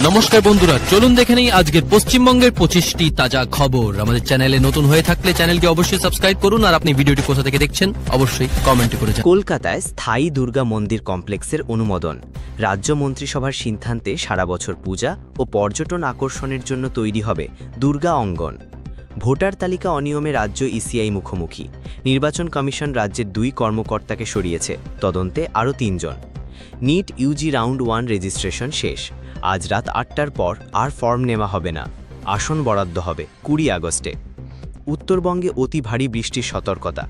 নমস্কার বন্ধুরা, চলুন দেখে নেই আজকের পশ্চিমবঙ্গের 25টি তাজা খবর। আমাদের চ্যানেলে নতুন হয়ে থাকলে চ্যানেলটি অবশ্যই সাবস্ক্রাইব করুন, আর আপনি ভিডিওটি কোথা থেকে দেখছেন অবশ্যই কমেন্ট করে জানান। কলকাতায় স্থায়ী দুর্গা মন্দির কমপ্লেক্সের অনুমোদন। রাজ্য মন্ত্রিসভার সিদ্ধান্তে সারা বছর পূজা ও পর্যটন আকর্ষণের জন্য তৈরি হবে দুর্গা অঙ্গন। ভোটার তালিকা অনিয়মে রাজ্য ইসিআই মুখোমুখি। নির্বাচন কমিশন রাজ্যের 2 কর্মকর্তাকে সরিয়েছে, তদন্তে আরও 3 জন। নিট ইউজি রাউন্ড 1 রেজিস্ট্রেশন শেষ। আজ রাত 8টার পর আর ফর্ম নেওয়া হবে না। আসন বরাদ্দ হবে 20 আগস্টে। উত্তরবঙ্গে অতি ভারী বৃষ্টির সতর্কতা।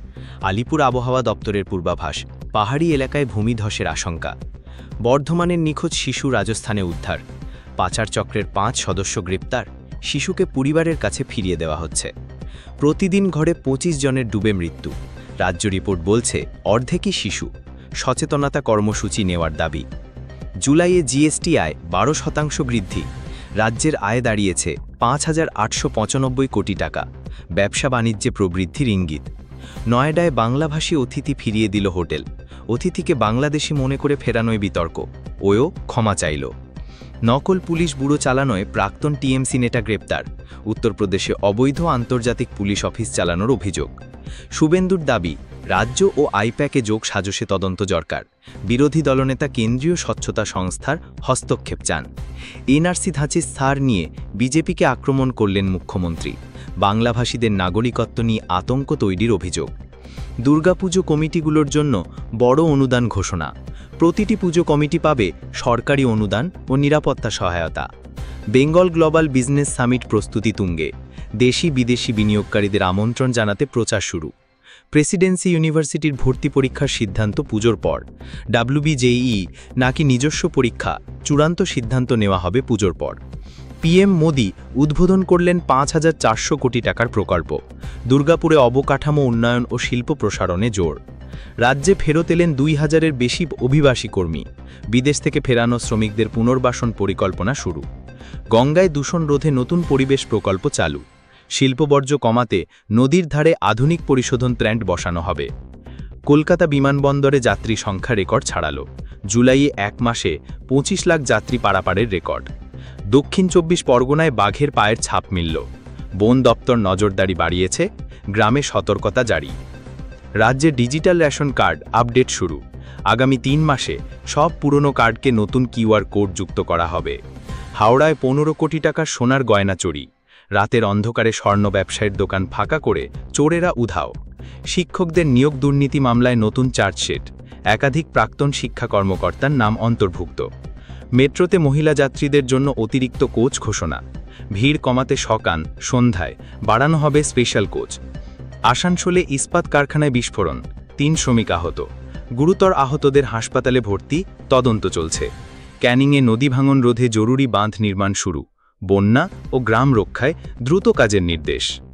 আলিপুর আবহাওয়া দপ্তরের পূর্বাভাস, পাহাড়ি এলাকায় ভূমিধসের আশঙ্কা। বর্ধমানের নিখোঁজ শিশু রাজস্থানে উদ্ধার। পাচার চক্রের 5 সদস্য গ্রেপ্তার। শিশুকে পরিবারের কাছে ফিরিয়ে দেওয়া হচ্ছে। প্রতিদিন ঘরে 25 জনের ডুবে মৃত্যু। রাজ্য রিপোর্ট বলছে অর্ধেকই শিশু। সচেতনতা কর্মসূচি নেওয়ার দাবি। জুলাইয়ে জিএসটি আয় 12% বৃদ্ধি। রাজ্যের আয় দাঁড়িয়েছে 5,895 কোটি টাকা। ব্যবসা বাণিজ্যে প্রবৃদ্ধির ইঙ্গিত। নয়ডায় বাংলাভাষী অতিথি ফিরিয়ে দিল হোটেল। অতিথিকে বাংলাদেশি মনে করে ফেরানোয় বিতর্ক। ওও ক্ষমা চাইল। নকল পুলিশ ব্যুরো চালানোয় প্রাক্তন টিএমসি নেতা গ্রেপ্তার। উত্তরপ্রদেশে অবৈধ আন্তর্জাতিক পুলিশ অফিস চালানোর অভিযোগ। শুভেন্দুর দাবি, রাজ্য ও আইপ্যাকে যোগ সাজসে তদন্ত দরকার। বিরোধী দলনেতা কেন্দ্রীয় স্বচ্ছতা সংস্থার হস্তক্ষেপ চান। এনআরসি ধাঁচে ছাড় নিয়ে বিজেপিকে আক্রমণ করলেন মুখ্যমন্ত্রী। বাংলাভাষীদের নাগরিকত্ব নিয়ে আতঙ্ক তৈরির অভিযোগ। দুর্গাপুজো কমিটিগুলোর জন্য বড় অনুদান ঘোষণা। প্রতিটি পুজো কমিটি পাবে সরকারি অনুদান ও নিরাপত্তা সহায়তা। বেঙ্গল গ্লোবাল বিজনেস সামিট প্রস্তুতি তুঙ্গে। দেশি বিদেশি বিনিয়োগকারীদের আমন্ত্রণ জানাতে প্রচার শুরু। প্রেসিডেন্সি ইউনিভার্সিটির ভর্তি পরীক্ষার সিদ্ধান্ত পুজোর পর। ডাব্লিউবিজেই নাকি নিজস্ব পরীক্ষা, চূড়ান্ত সিদ্ধান্ত নেওয়া হবে পুজোর পর। পিএম মোদি উদ্বোধন করলেন 5,400 কোটি টাকার প্রকল্প। দুর্গাপুরে অবকাঠামো উন্নয়ন ও শিল্প প্রসারণে জোর। রাজ্যে ফেরত এলেন 2,000-এর বেশি অভিবাসী কর্মী। বিদেশ থেকে ফেরানো শ্রমিকদের পুনর্বাসন পরিকল্পনা শুরু। গঙ্গায় দূষণ রোধে নতুন পরিবেশ প্রকল্প চালু। শিল্পবর্জ্য কমাতে নদীর ধারে আধুনিক পরিশোধন প্ল্যান্ট বসানো হবে। কলকাতা বিমানবন্দরে যাত্রী সংখ্যা রেকর্ড ছাড়ালো। জুলাইয়ে 1 মাসে 25 লাখ যাত্রী পারাপারের রেকর্ড। দক্ষিণ 24 পরগনায় বাঘের পায়ের ছাপ মিলল। বন দপ্তর নজরদারি বাড়িয়েছে। গ্রামে সতর্কতা জারি। রাজ্যে ডিজিটাল রেশন কার্ড আপডেট শুরু। আগামী 3 মাসে সব পুরনো কার্ডকে নতুন কিউআর কোড যুক্ত করা হবে। হাওড়ায় 15 কোটি টাকার সোনার গয়না চুরি। রাতের অন্ধকারে স্বর্ণ ব্যবসায়ীর দোকান ফাঁকা করে চোরেরা উধাও। শিক্ষকদের নিয়োগ দুর্নীতি মামলায় নতুন চার্জশিট। একাধিক প্রাক্তন শিক্ষা কর্মকর্তার নাম অন্তর্ভুক্ত। মেট্রোতে মহিলা যাত্রীদের জন্য অতিরিক্ত কোচ ঘোষণা। ভিড় কমাতে সকাল সন্ধ্যায় বাড়ানো হবে স্পেশাল কোচ। আসানসোলে ইস্পাত কারখানায় বিস্ফোরণ, 3 শ্রমিক আহত। গুরুতর আহতদের হাসপাতালে ভর্তি, তদন্ত চলছে। ক্যানিংয়ে নদী ভাঙন রোধে জরুরি বাঁধ নির্মাণ শুরু। বন্যা ও গ্রাম রক্ষায় দ্রুত কাজের নির্দেশ।